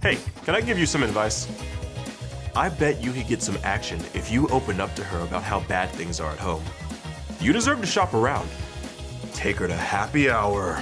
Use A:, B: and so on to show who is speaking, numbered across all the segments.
A: Hey, can I give you some advice? I bet you could get some action if you open up to her about how bad things are at home. You deserve to shop around. Take her to happy hour.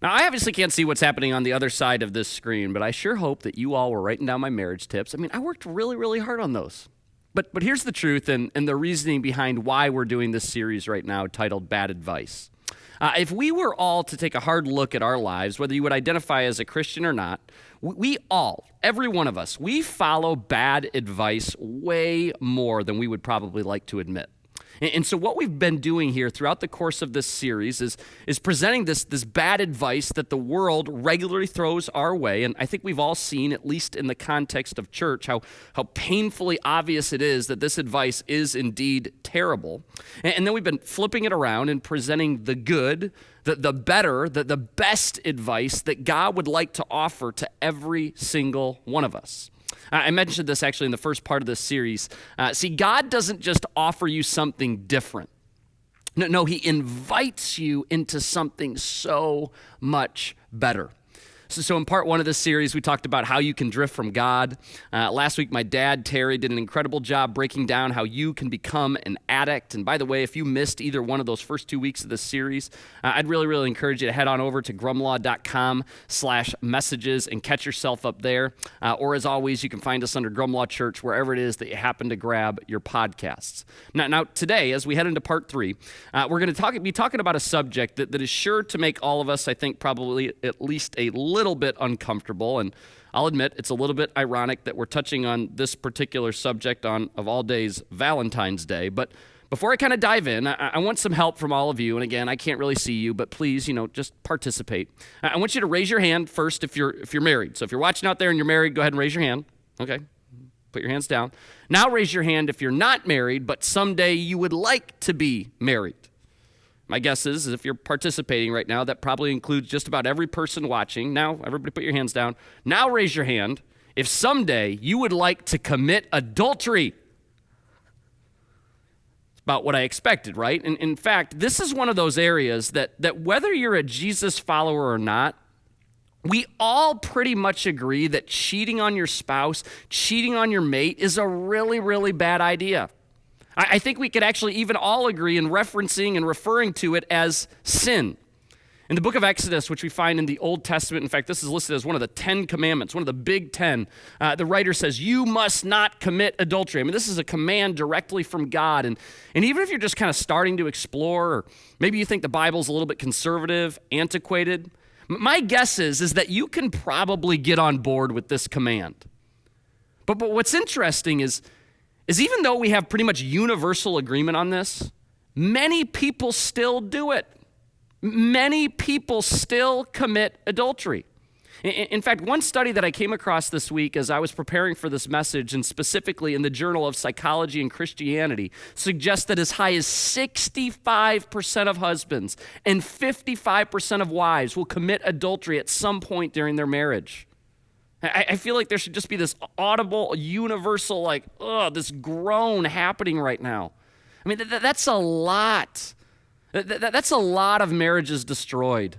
B: Now, I obviously can't see what's happening on the other side of this screen, but I sure hope that you all were writing down my marriage tips. I mean, I worked really, really hard on those. But here's the truth and the reasoning behind why we're doing this series right now titled Bad Advice. If we were all to take a hard look at our lives, whether you would identify as a Christian or not, we all, every one of us, we follow bad advice way more than we would probably like to admit. And so what we've been doing here throughout the course of this series is presenting this bad advice that the world regularly throws our way. And I think we've all seen, at least in the context of church, how painfully obvious it is that this advice is indeed terrible. And then we've been flipping it around and presenting the good, the better, the best advice that God would like to offer to every single one of us. I mentioned this actually in the first part of this series. See, God doesn't just offer you something different. No, he invites you into something so much better. So in part one of this series, we talked about how you can drift from God. Last week, my dad, Terry, did an incredible job breaking down how you can become an addict. And by the way, if you missed either one of those first 2 weeks of this series, I'd really, really encourage you to head on over to grumlaw.com/messages and catch yourself up there. Or as always, you can find us under Grumlaw Church, wherever it is that you happen to grab your podcasts. Now today, as we head into part 3, we're going to be talking about a subject that is sure to make all of us, I think, probably at least a little bit uncomfortable, and I'll admit it's a little bit ironic that we're touching on this particular subject on, of all days, Valentine's Day. But before I kind of dive in, I want some help from all of you. And again, I can't really see you, but please, just participate. I want you to raise your hand first if you're married. So if you're watching out there and you're married, go ahead and raise your hand. Okay, put your hands down. Now raise your hand if you're not married, but someday you would like to be married. My guess is if you're participating right now, that probably includes just about every person watching. Now, everybody put your hands down. Now raise your hand if someday you would like to commit adultery. It's about what I expected, right? And in fact, this is one of those areas that whether you're a Jesus follower or not, we all pretty much agree that cheating on your spouse, cheating on your mate is a really, really bad idea. I think we could actually even all agree in referencing and referring to it as sin. In the book of Exodus, which we find in the Old Testament, in fact, this is listed as one of the 10 commandments, one of the big 10, the writer says, you must not commit adultery. I mean, this is a command directly from God. And even if you're just kind of starting to explore, or maybe you think the Bible's a little bit conservative, antiquated, my guess is that you can probably get on board with this command. But what's interesting is even though we have pretty much universal agreement on this, many people still do it. Many people still commit adultery. In fact, one study that I came across this week as I was preparing for this message, and specifically in the Journal of Psychology and Christianity, suggests that as high as 65% of husbands and 55% of wives will commit adultery at some point during their marriage. I feel like there should just be this audible, universal, this groan happening right now. I mean, that's a lot. That's a lot of marriages destroyed.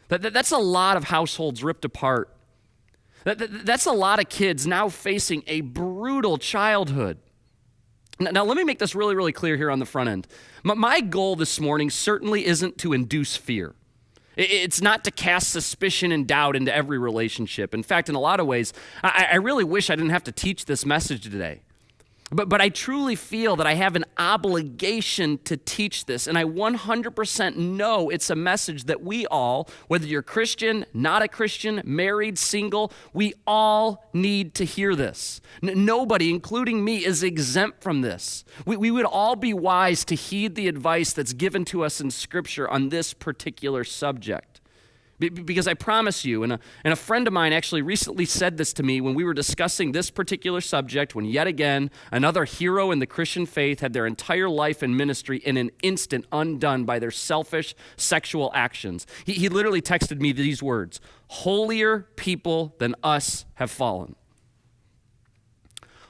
B: That's a lot of households ripped apart. That's a lot of kids now facing a brutal childhood. Now, let me make this really, really clear here on the front end. My goal this morning certainly isn't to induce fear. It's not to cast suspicion and doubt into every relationship. In fact, in a lot of ways, I really wish I didn't have to teach this message today. But I truly feel that I have an obligation to teach this, and I 100% know it's a message that we all, whether you're Christian, not a Christian, married, single, we all need to hear this. Nobody, including me, is exempt from this. We would all be wise to heed the advice that's given to us in Scripture on this particular subject. Because I promise you, and a friend of mine actually recently said this to me when we were discussing this particular subject, when yet again, another hero in the Christian faith had their entire life and ministry in an instant undone by their selfish sexual actions. He literally texted me these words, "Holier people than us have fallen."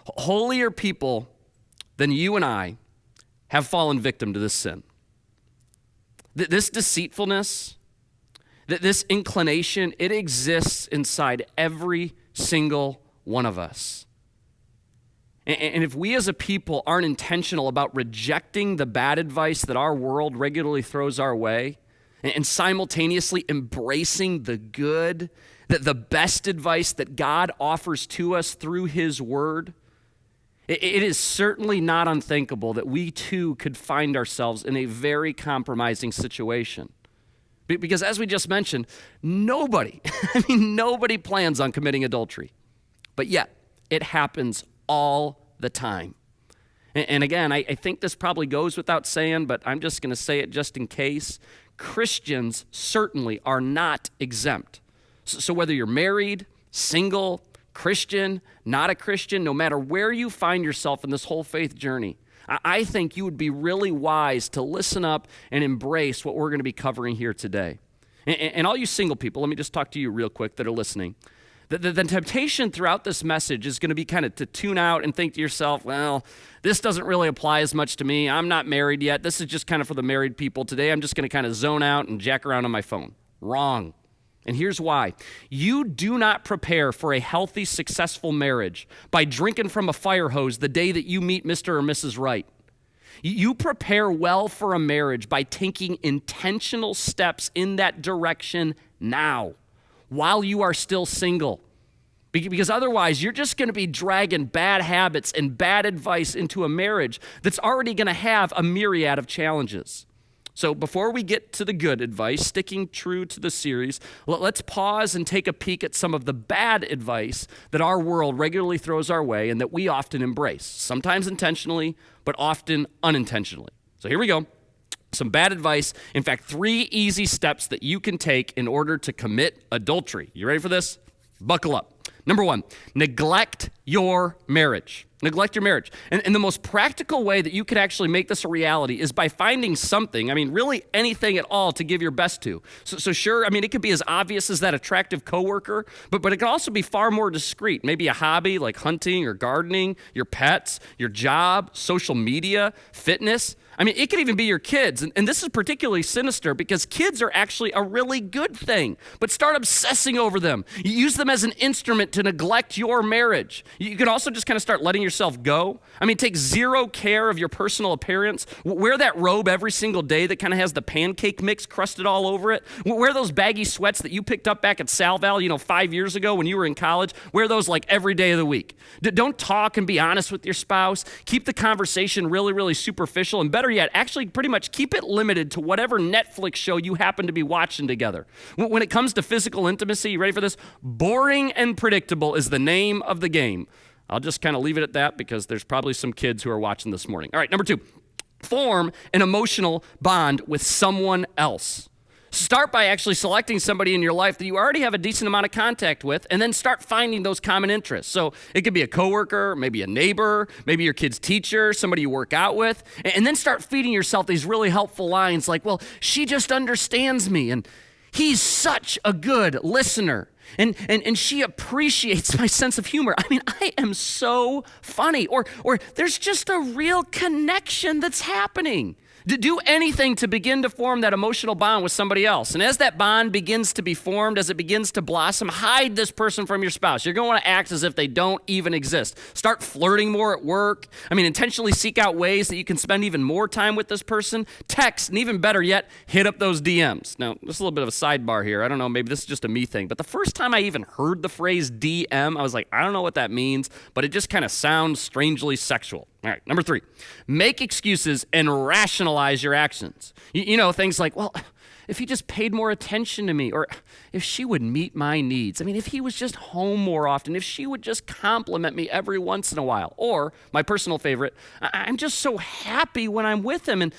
B: Holier people than you and I have fallen victim to this sin. This deceitfulness, this inclination, it exists inside every single one of us. And if we as a people aren't intentional about rejecting the bad advice that our world regularly throws our way, and simultaneously embracing the good, the best advice that God offers to us through his word, it is certainly not unthinkable that we too could find ourselves in a very compromising situation. Because as we just mentioned, nobody plans on committing adultery. But yet, it happens all the time. And again, I think this probably goes without saying, but I'm just going to say it just in case. Christians certainly are not exempt. So whether you're married, single, Christian, not a Christian, no matter where you find yourself in this whole faith journey, I think you would be really wise to listen up and embrace what we're going to be covering here today. And all you single people, let me just talk to you real quick that are listening. The temptation throughout this message is going to be kind of to tune out and think to yourself, well, this doesn't really apply as much to me. I'm not married yet. This is just kind of for the married people. Today I'm just going to kind of zone out and jack around on my phone. Wrong. And here's why. You do not prepare for a healthy, successful marriage by drinking from a fire hose the day that you meet Mr. or Mrs. Right. You prepare well for a marriage by taking intentional steps in that direction now, while you are still single. Because otherwise, you're just going to be dragging bad habits and bad advice into a marriage that's already going to have a myriad of challenges. So before we get to the good advice, sticking true to the series, let's pause and take a peek at some of the bad advice that our world regularly throws our way and that we often embrace, sometimes intentionally, but often unintentionally. So here we go. Some bad advice. In fact, 3 easy steps that you can take in order to commit adultery. You ready for this? Buckle up. Number 1, neglect your marriage. Neglect your marriage. And the most practical way that you could actually make this a reality is by finding something, really anything at all to give your best to. So sure, it could be as obvious as that attractive coworker, but it can also be far more discreet. Maybe a hobby like hunting or gardening, your pets, your job, social media, fitness. It could even be your kids. And this is particularly sinister because kids are actually a really good thing. But start obsessing over them. You use them as an instrument to neglect your marriage. You can also just kind of start letting yourself go. Take zero care of your personal appearance. Wear that robe every single day that kind of has the pancake mix crusted all over it. Wear those baggy sweats that you picked up back at Salval, 5 years ago when you were in college. Wear those like every day of the week. Don't talk and be honest with your spouse. Keep the conversation really, really superficial. And better yet, actually pretty much keep it limited to whatever Netflix show you happen to be watching together. When it comes to physical intimacy, you ready for this? Boring and predictable is the name of the game. I'll just kind of leave it at that because there's probably some kids who are watching this morning. All right, number 2, form an emotional bond with someone else. Start by actually selecting somebody in your life that you already have a decent amount of contact with, and then start finding those common interests. So it could be a coworker, maybe a neighbor, maybe your kid's teacher, somebody you work out with, and then start feeding yourself these really helpful lines like, well, she just understands me, and he's such a good listener, and she appreciates my sense of humor. I am so funny, or there's just a real connection that's happening. To do anything to begin to form that emotional bond with somebody else. And as that bond begins to be formed, as it begins to blossom, hide this person from your spouse. You're going to want to act as if they don't even exist. Start flirting more at work. Intentionally seek out ways that you can spend even more time with this person. Text, and even better yet, hit up those DMs. Now, just a little bit of a sidebar here. I don't know, maybe this is just a me thing, but the first time I even heard the phrase DM, I was like, I don't know what that means, but it just kind of sounds strangely sexual. All right, number 3, make excuses and rationalize your actions. Things like, well, if he just paid more attention to me, or if she would meet my needs. If he was just home more often, if she would just compliment me every once in a while. Or, my personal favorite, I'm just so happy when I'm with him. And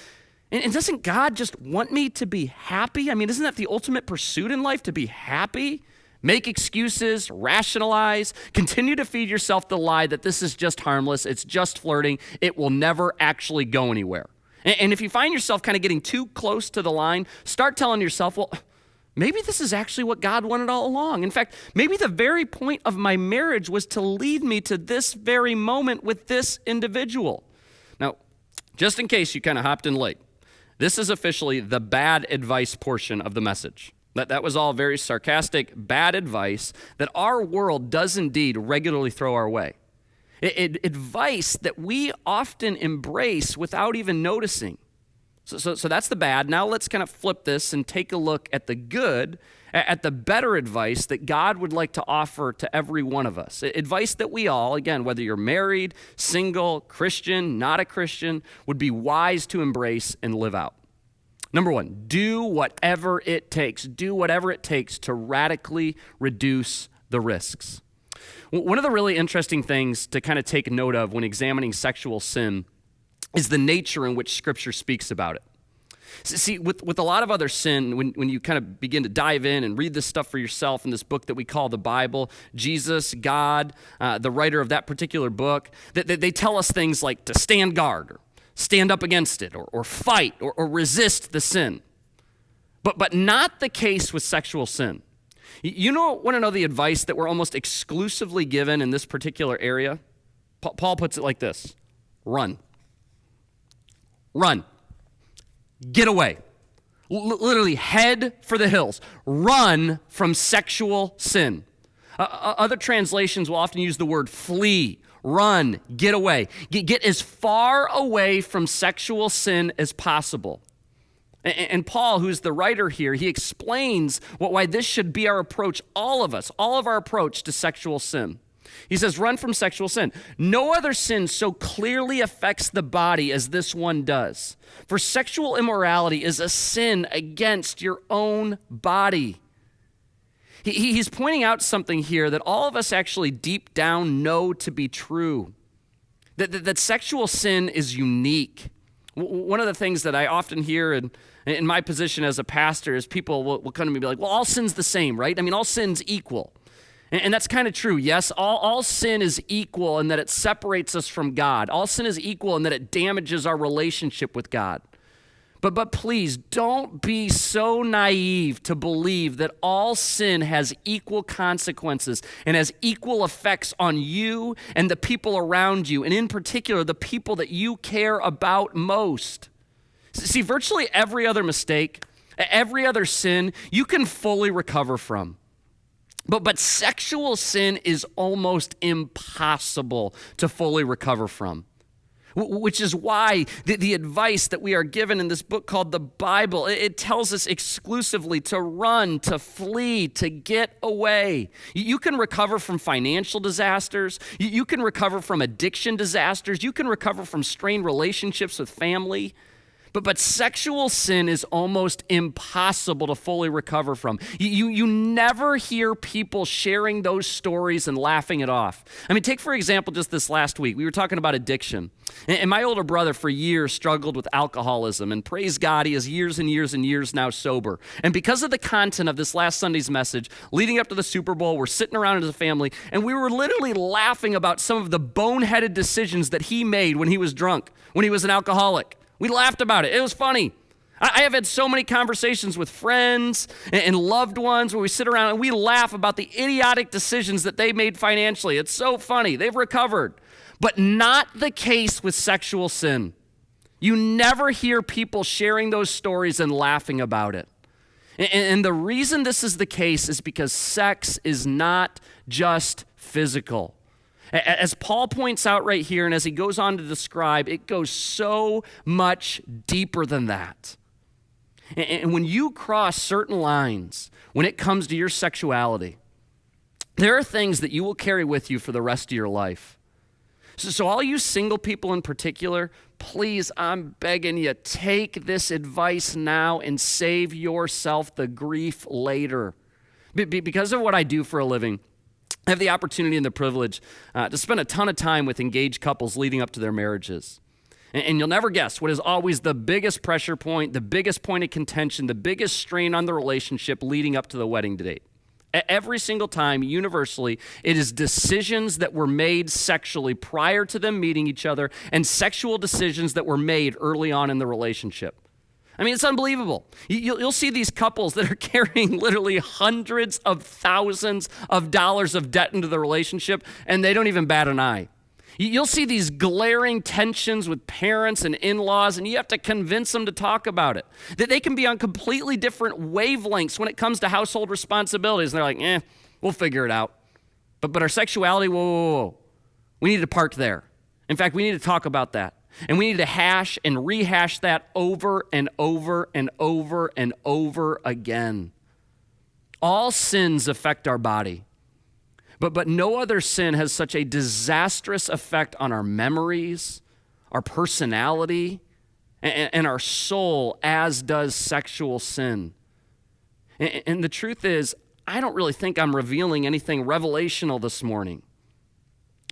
B: doesn't God just want me to be happy? Isn't that the ultimate pursuit in life, to be happy? Make excuses, rationalize, continue to feed yourself the lie that this is just harmless, it's just flirting, it will never actually go anywhere. And if you find yourself kind of getting too close to the line, start telling yourself, well, maybe this is actually what God wanted all along. In fact, maybe the very point of my marriage was to lead me to this very moment with this individual. Now, Just in case you kind of hopped in late, this is officially the bad advice portion of the message. That was all very sarcastic, bad advice that our world does indeed regularly throw our way. Advice that we often embrace without even noticing. So that's the bad. Now let's kind of flip this and take a look at the good, at the better advice that God would like to offer to every one of us. Advice that we all, again, whether you're married, single, Christian, not a Christian, would be wise to embrace and live out. Number one, do whatever it takes. Do whatever it takes to radically reduce the risks. One of the really interesting things to kind of take note of when examining sexual sin is the nature in which Scripture speaks about it. See, with a lot of other sin, when you kind of begin to dive in and read this stuff for yourself in this book that we call the Bible, Jesus, God, the writer of that particular book, they tell us things like to stand guard, or stand up against it, or fight, or resist the sin. But not the case with sexual sin. You want to know the advice that we're almost exclusively given in this particular area? Paul puts it like this: run. Run. Get away. Literally head for the hills. Run from sexual sin. Other translations will often use the word flee. Run. Get away. Get as far away from sexual sin as possible. And Paul, who's the writer here, he explains why this should be our approach, all of us, all of our approach to sexual sin. He says, run from sexual sin. No other sin so clearly affects the body as this one does. For sexual immorality is a sin against your own body. He's pointing out something here that all of us actually deep down know to be true. That sexual sin is unique. One of the things that I often hear in my position as a pastor is people will come to me and be like, well, all sin's the same, right? I mean, all sin's equal. And that's kind of true. Yes, all sin is equal in that it separates us from God. All sin is equal in that it damages our relationship with God. But please, don't be so naive to believe that all sin has equal consequences and has equal effects on you and the people around you, and in particular, the people that you care about most. See, virtually every other mistake, every other sin, you can fully recover from. But sexual sin is almost impossible to fully recover from, which is why the advice that we are given in this book called the Bible, it tells us exclusively to run, to flee, to get away. You can recover from financial disasters. You can recover from addiction disasters. You can recover from strained relationships with family. But sexual sin is almost impossible to fully recover from. You never hear people sharing those stories and laughing it off. I mean, take for example just this last week. We were talking about addiction. And my older brother for years struggled with alcoholism. And praise God, he is years and years and years now sober. And because of the content of this last Sunday's message, leading up to the Super Bowl, we're sitting around as a family, and we were literally laughing about some of the boneheaded decisions that he made when he was drunk, when he was an alcoholic. We laughed about it. It was funny. I have had so many conversations with friends and loved ones where we sit around and we laugh about the idiotic decisions that they made financially. It's so funny. They've recovered. But not the case with sexual sin. You never hear people sharing those stories and laughing about it. And the reason this is the case is because sex is not just physical. As Paul points out right here, and as he goes on to describe, it goes so much deeper than that. And when you cross certain lines, when it comes to your sexuality, there are things that you will carry with you for the rest of your life. So all you single people in particular, please, I'm begging you, take this advice now and save yourself the grief later. Because of what I do for a living, I have the opportunity and the privilege to spend a ton of time with engaged couples leading up to their marriages. And you'll never guess what is always the biggest pressure point, the biggest point of contention, the biggest strain on the relationship leading up to the wedding date. Every single time, universally, it is decisions that were made sexually prior to them meeting each other and sexual decisions that were made early on in the relationship. I mean, it's unbelievable. You'll see these couples that are carrying literally hundreds of thousands of dollars of debt into the relationship, and they don't even bat an eye. You'll see these glaring tensions with parents and in-laws, and you have to convince them to talk about it. That they can be on completely different wavelengths when it comes to household responsibilities. And they're like, we'll figure it out. But our sexuality, whoa. We need to park there. In fact, we need to talk about that. And we need to hash and rehash that over and over and over and over again. All sins affect our body. But no other sin has such a disastrous effect on our memories, our personality, and our soul as does sexual sin. And the truth is, I don't really think I'm revealing anything revelational this morning.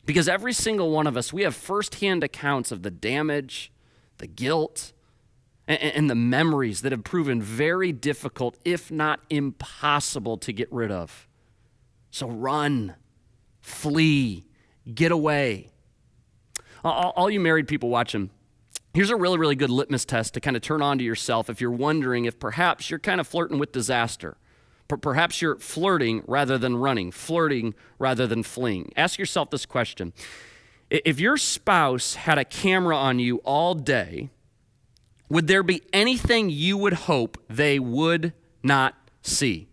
B: Because every single one of us, we have firsthand accounts of the damage, the guilt, and the memories that have proven very difficult, if not impossible, to get rid of. So run, flee, get away. All you married people watching, here's a really, really good litmus test to kind of turn on to yourself if you're wondering if perhaps you're kind of flirting with disaster. Perhaps you're flirting rather than running, flirting rather than fleeing. Ask yourself this question. If your spouse had a camera on you all day, would there be anything you would hope they would not see?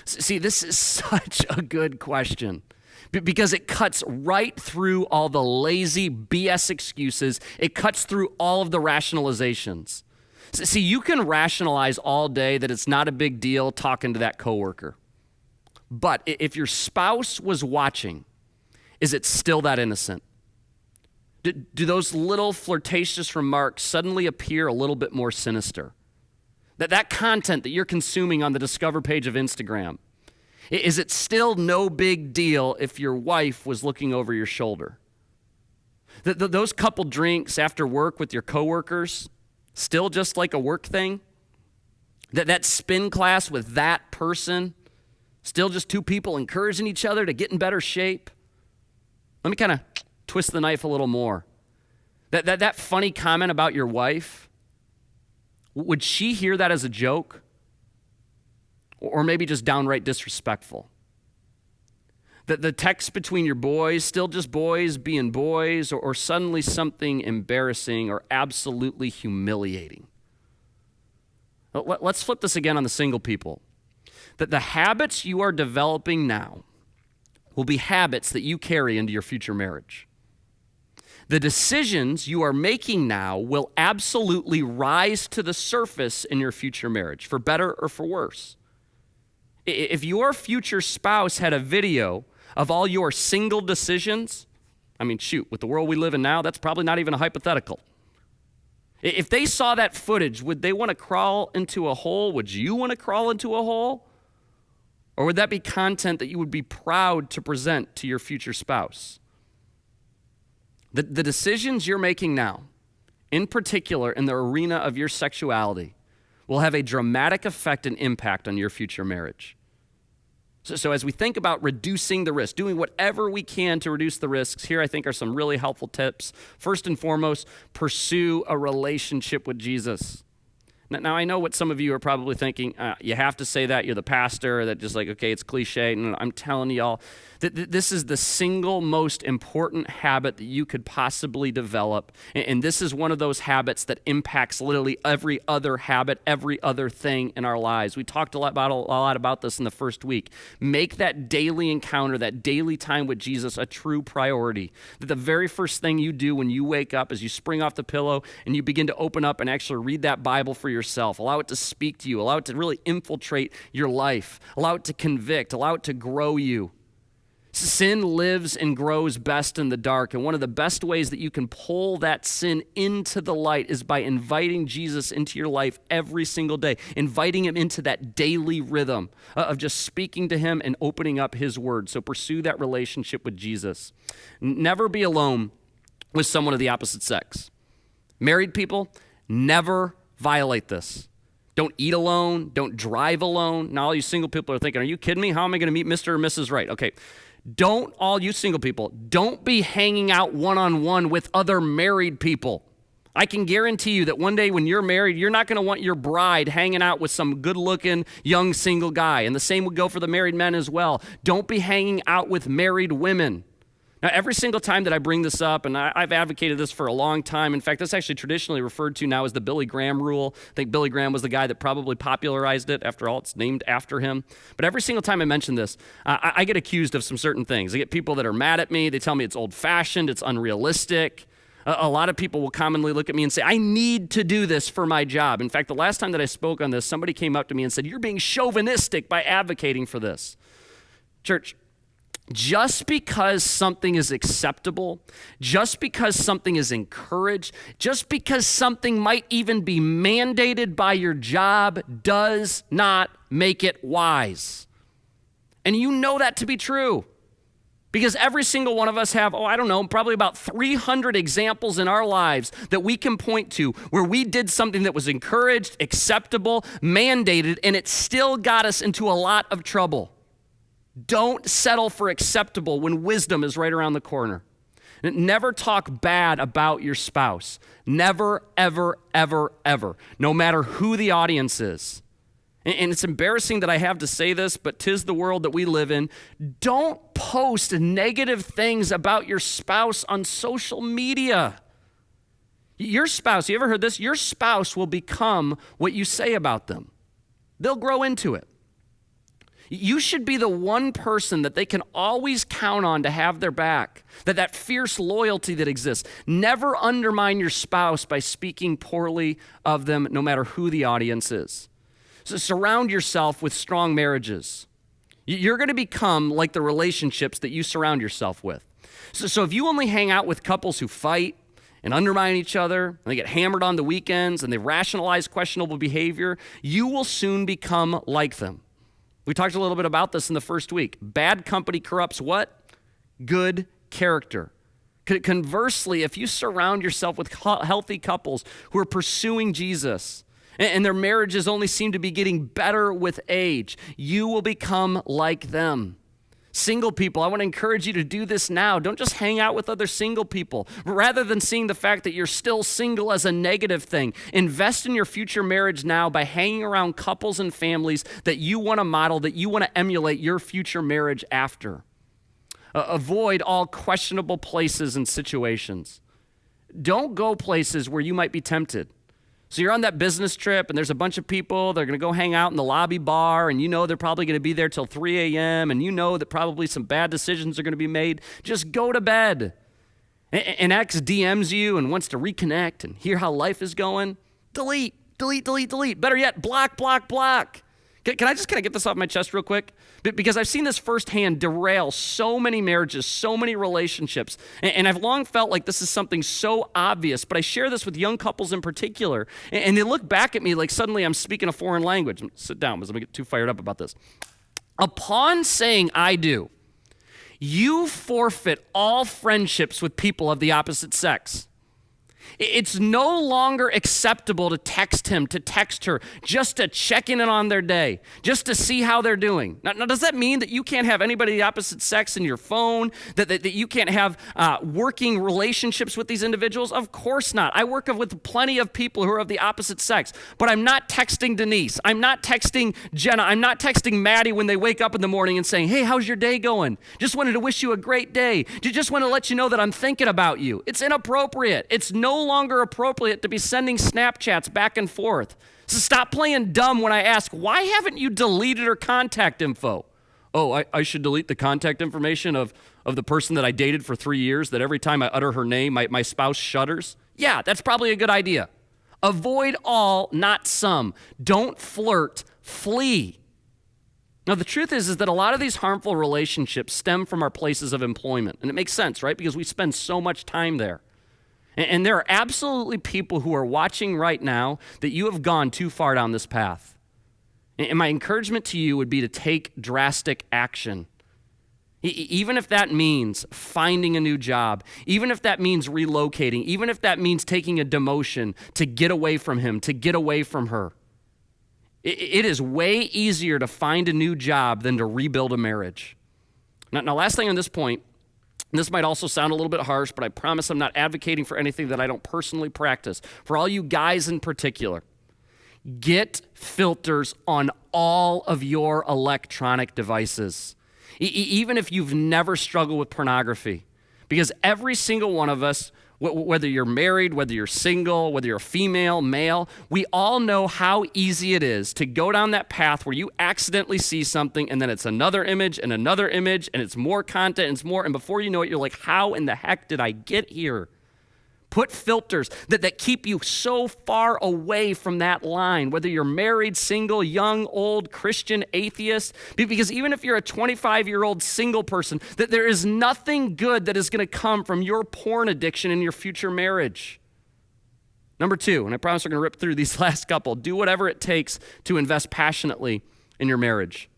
B: See, this is such a good question because it cuts right through all the lazy BS excuses. It cuts through all of the rationalizations. See, you can rationalize all day that it's not a big deal talking to that coworker. But if your spouse was watching, is it still that innocent? Do those little flirtatious remarks suddenly appear a little bit more sinister? That content that you're consuming on the Discover page of Instagram, is it still no big deal if your wife was looking over your shoulder? Those couple drinks after work with your coworkers, still just like a work thing? That spin class with that person, still just two people encouraging each other to get in better shape? Let me kind of twist the knife a little more. That funny comment about your wife, would she hear that as a joke? Or maybe just downright disrespectful? The text between your boys, still just boys being boys, or suddenly something embarrassing or absolutely humiliating? Let's flip this again on the single people. That the habits you are developing now will be habits that you carry into your future marriage. The decisions you are making now will absolutely rise to the surface in your future marriage, for better or for worse. If your future spouse had a video of all your single decisions, I mean, shoot, with the world we live in now, that's probably not even a hypothetical. If they saw that footage, would they want to crawl into a hole? Would you want to crawl into a hole? Or would that be content that you would be proud to present to your future spouse? The decisions you're making now, in particular in the arena of your sexuality, will have a dramatic effect and impact on your future marriage. So as we think about reducing the risk, doing whatever we can to reduce the risks, here I think are some really helpful tips. First and foremost, pursue a relationship with Jesus. Now, I know what some of you are probably thinking. You have to say that. You're the pastor. That just like, okay, it's cliche. And I'm telling y'all that this is the single most important habit that you could possibly develop. And this is one of those habits that impacts literally every other habit, every other thing in our lives. We talked a lot about this in the first week. Make that daily encounter, that daily time with Jesus a true priority. That the very first thing you do when you wake up is you spring off the pillow and you begin to open up and actually read that Bible for yourself. Allow it to speak to you. Allow it to really infiltrate your life. Allow it to convict. Allow it to grow you. Sin lives and grows best in the dark, and one of the best ways that you can pull that sin into the light is by inviting Jesus into your life every single day, inviting him into that daily rhythm of just speaking to him and opening up his word. So pursue that relationship with Jesus. Never be alone with someone of the opposite sex. Married people, never violate this. Don't eat alone. Don't drive alone. Now all you single people are thinking, are you kidding me? How am I going to meet Mr. or Mrs. Right? Okay. Don't, all you single people, don't be hanging out one-on-one with other married people. I can guarantee you that one day when you're married, you're not going to want your bride hanging out with some good-looking young single guy. And the same would go for the married men as well. Don't be hanging out with married women. Now, every single time that I bring this up, and I've advocated this for a long time. In fact, that's actually traditionally referred to now as the Billy Graham rule. I think Billy Graham was the guy that probably popularized it. After all, it's named after him. But every single time I mention this, I get accused of some certain things. I get people that are mad at me. They tell me it's old-fashioned, it's unrealistic. A lot of people will commonly look at me and say, I need to do this for my job. In fact, the last time that I spoke on this, somebody came up to me and said, you're being chauvinistic by advocating for this. Church, just because something is acceptable, just because something is encouraged, just because something might even be mandated by your job does not make it wise. And you know that to be true. Because every single one of us have, probably about 300 examples in our lives that we can point to where we did something that was encouraged, acceptable, mandated, and it still got us into a lot of trouble. Don't settle for acceptable when wisdom is right around the corner. Never talk bad about your spouse. Never, ever, ever, ever, no matter who the audience is. And it's embarrassing that I have to say this, but 'tis the world that we live in. Don't post negative things about your spouse on social media. Your spouse, you ever heard this? Your spouse will become what you say about them. They'll grow into it. You should be the one person that they can always count on to have their back, that fierce loyalty that exists. Never undermine your spouse by speaking poorly of them, no matter who the audience is. So surround yourself with strong marriages. You're going to become like the relationships that you surround yourself with. So if you only hang out with couples who fight and undermine each other, and they get hammered on the weekends, and they rationalize questionable behavior, you will soon become like them. We talked a little bit about this in the first week. Bad company corrupts what? Good character. Conversely, if you surround yourself with healthy couples who are pursuing Jesus, and their marriages only seem to be getting better with age, you will become like them. Single people, I want to encourage you to do this now. Don't just hang out with other single people. Rather than seeing the fact that you're still single as a negative thing, invest in your future marriage now by hanging around couples and families that you want to model, that you want to emulate your future marriage after. Avoid all questionable places and situations. Don't go places where you might be tempted. So you're on that business trip, and there's a bunch of people. They're going to go hang out in the lobby bar, and you know they're probably going to be there till 3 a.m., and you know that probably some bad decisions are going to be made. Just go to bed. And X DMs you and wants to reconnect and hear how life is going. Delete. Better yet, block. Can I just kind of get this off my chest real quick? Because I've seen this firsthand derail so many marriages, so many relationships. And I've long felt like this is something so obvious, but I share this with young couples in particular. And they look back at me like suddenly I'm speaking a foreign language. Sit down, because I'm going to get too fired up about this. Upon saying I do, you forfeit all friendships with people of the opposite sex. It's no longer acceptable to text him, to text her, just to check in on their day, just to see how they're doing. Now does that mean that you can't have anybody of the opposite sex in your phone, that you can't have working relationships with these individuals? Of course not. I work with plenty of people who are of the opposite sex, but I'm not texting Denise. I'm not texting Jenna. I'm not texting Maddie when they wake up in the morning and saying, hey, how's your day going? Just wanted to wish you a great day. Just want to let you know that I'm thinking about you. It's inappropriate. It's no longer appropriate to be sending Snapchats back and forth. So stop playing dumb when I ask, why haven't you deleted her contact info? Oh, I should delete the contact information of the person that I dated for 3 years, that every time I utter her name, my spouse shudders? Yeah, that's probably a good idea. Avoid all, not some. Don't flirt, flee. Now, the truth is that a lot of these harmful relationships stem from our places of employment. And it makes sense, right? Because we spend so much time there. And there are absolutely people who are watching right now that you have gone too far down this path. And my encouragement to you would be to take drastic action. Even if that means finding a new job, even if that means relocating, even if that means taking a demotion to get away from him, to get away from her. It is way easier to find a new job than to rebuild a marriage. Now, last thing on this point, and this might also sound a little bit harsh, but I promise I'm not advocating for anything that I don't personally practice. For all you guys in particular, get filters on all of your electronic devices. Even if you've never struggled with pornography, Because every single one of us, whether you're married, whether you're single, whether you're a female, male, we all know how easy it is to go down that path where you accidentally see something and then it's another image and it's more content and it's more, and before you know it, you're like, how in the heck did I get here? Put filters that keep you so far away from that line, whether you're married, single, young, old, Christian, atheist, because even if you're a 25-year-old single person, that there is nothing good that is going to come from your porn addiction in your future marriage. Number 2, and I promise we're going to rip through these last couple, do whatever it takes to invest passionately in your marriage.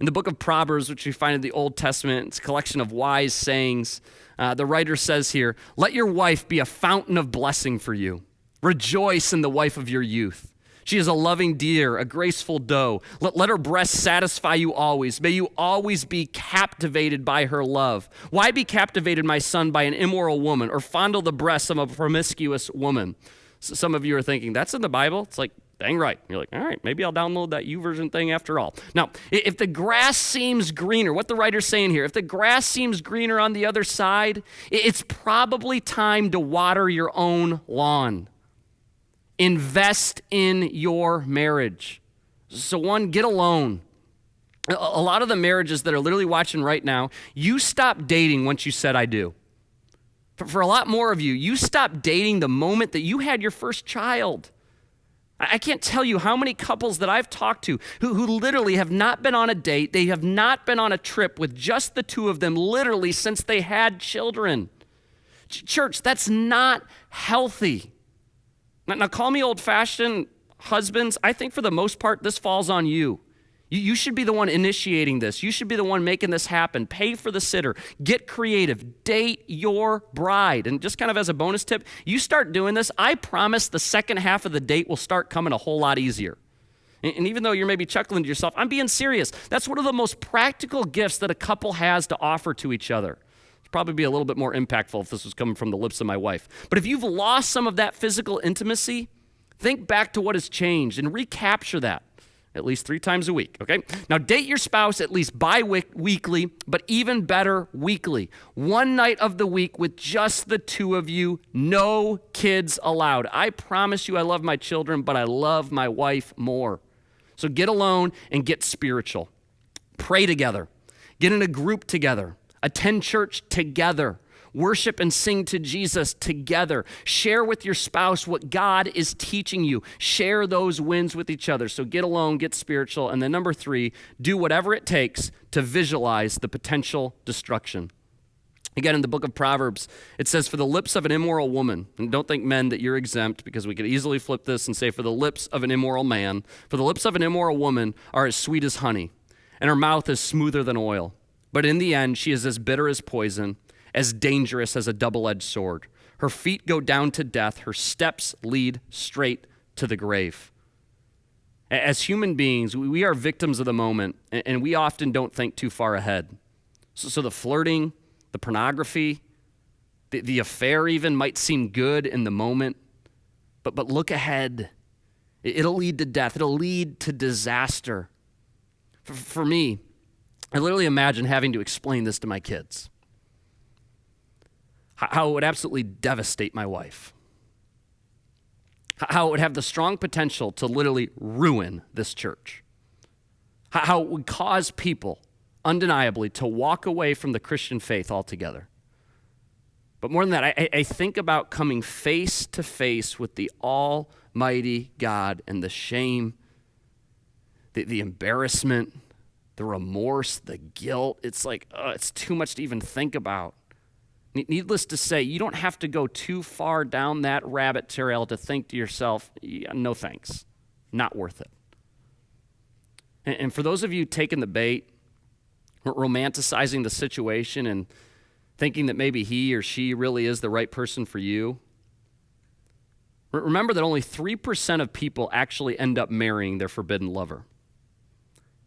B: In the book of Proverbs, which we find in the Old Testament, it's a collection of wise sayings. The writer says here, let your wife be a fountain of blessing for you. Rejoice in the wife of your youth. She is a loving deer, a graceful doe. Let her breast satisfy you always. May you always be captivated by her love. Why be captivated, my son, by an immoral woman, or fondle the breasts of a promiscuous woman? So some of you are thinking, that's in the Bible? It's like, dang right. You're like, all right, maybe I'll download that YouVersion thing after all. Now, if the grass seems greener, what the writer's saying here, if the grass seems greener on the other side, it's probably time to water your own lawn. Invest in your marriage. So 1, get a loan. A lot of the marriages that are literally watching right now, you stopped dating once you said I do. For a lot more of you, you stopped dating the moment that you had your first child. I can't tell you how many couples that I've talked to who literally have not been on a date. They have not been on a trip with just the two of them literally since they had children. Church, that's not healthy. Now call me old-fashioned, husbands. I think for the most part, this falls on you. You should be the one initiating this. You should be the one making this happen. Pay for the sitter. Get creative. Date your bride. And just kind of as a bonus tip, you start doing this, I promise the second half of the date will start coming a whole lot easier. And even though you're maybe chuckling to yourself, I'm being serious. That's one of the most practical gifts that a couple has to offer to each other. It'd probably be a little bit more impactful if this was coming from the lips of my wife. But if you've lost some of that physical intimacy, think back to what has changed and recapture that. At least 3 times a week, okay? Now, date your spouse at least bi-weekly, but even better, weekly. 1 night of the week with just the 2 of you, no kids allowed. I promise you I love my children, but I love my wife more. So get alone and get spiritual. Pray together. Get in a group together. Attend church together. Worship and sing to Jesus together. Share with your spouse what God is teaching you. Share those wins with each other. So get alone, get spiritual. And then number 3, do whatever it takes to visualize the potential destruction. Again, in the book of Proverbs, it says, for the lips of an immoral woman, and don't think men that you're exempt, because we could easily flip this and say, for the lips of an immoral man, for the lips of an immoral woman are as sweet as honey, and her mouth is smoother than oil. But in the end, she is as bitter as poison, as dangerous as a double-edged sword. Her feet go down to death. Her steps lead straight to the grave. As human beings, we are victims of the moment, and we often don't think too far ahead. So the flirting, the pornography, the affair even might seem good in the moment, but look ahead. It'll lead to death. It'll lead to disaster. For me, I literally imagine having to explain this to my kids. How it would absolutely devastate my wife. How it would have the strong potential to literally ruin this church. How it would cause people, undeniably, to walk away from the Christian faith altogether. But more than that, I think about coming face to face with the Almighty God and the shame, the embarrassment, the remorse, the guilt. It's like, it's too much to even think about. Needless to say, you don't have to go too far down that rabbit trail to think to yourself, yeah, no thanks, not worth it. And for those of you taking the bait, romanticizing the situation and thinking that maybe he or she really is the right person for you, remember that only 3% of people actually end up marrying their forbidden lover.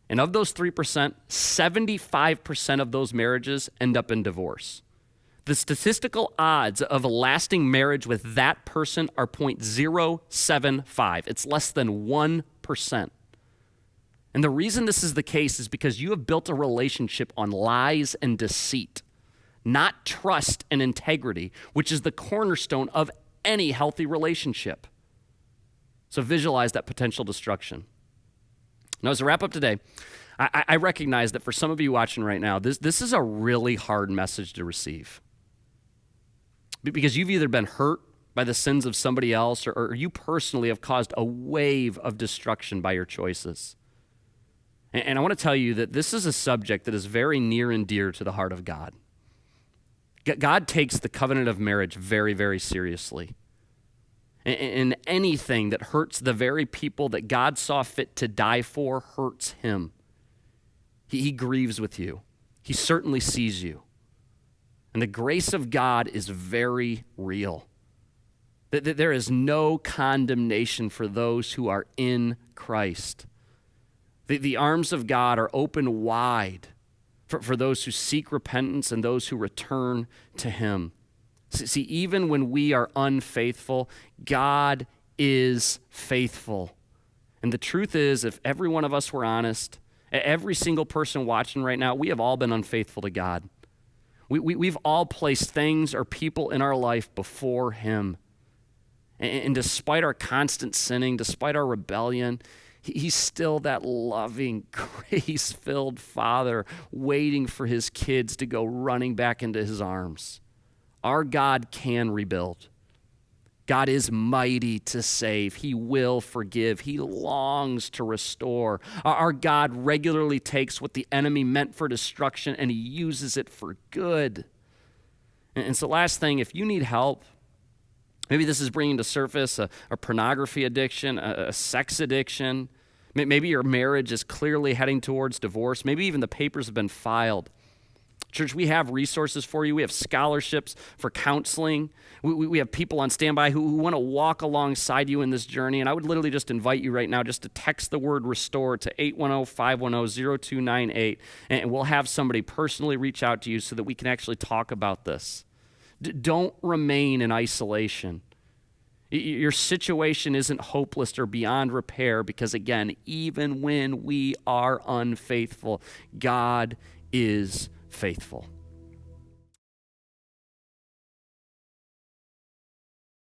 B: And of those 3%, 75% of those marriages end up in divorce. The statistical odds of a lasting marriage with that person are 0.075. It's less than 1%. And the reason this is the case is because you have built a relationship on lies and deceit, not trust and integrity, which is the cornerstone of any healthy relationship. So visualize that potential destruction. Now, as a wrap up today, I recognize that for some of you watching right now, this is a really hard message to receive. Because you've either been hurt by the sins of somebody else, or you personally have caused a wave of destruction by your choices. And I want to tell you that this is a subject that is very near and dear to the heart of God. God takes the covenant of marriage very, very seriously. And anything that hurts the very people that God saw fit to die for hurts him. He grieves with you. He certainly sees you. And the grace of God is very real. That there is no condemnation for those who are in Christ. The arms of God are open wide for those who seek repentance and those who return to him. See, even when we are unfaithful, God is faithful. And the truth is, if every one of us were honest, every single person watching right now, we have all been unfaithful to God. We've all placed things or people in our life before him. And despite our constant sinning, despite our rebellion, he's still that loving, grace-filled father waiting for his kids to go running back into his arms. Our God can rebuild. God is mighty to save. He will forgive. He longs to restore. Our God regularly takes what the enemy meant for destruction and he uses it for good. And so last thing, if you need help, maybe this is bringing to surface a pornography addiction, a sex addiction. Maybe your marriage is clearly heading towards divorce. Maybe even the papers have been filed. Church, we have resources for you. We have scholarships for counseling. We have people on standby who want to walk alongside you in this journey. And I would literally just invite you right now just to text the word RESTORE to 810-510-0298. And we'll have somebody personally reach out to you so that we can actually talk about this. Don't remain in isolation. Your situation isn't hopeless or beyond repair because, again, even when we are unfaithful, God is faithful.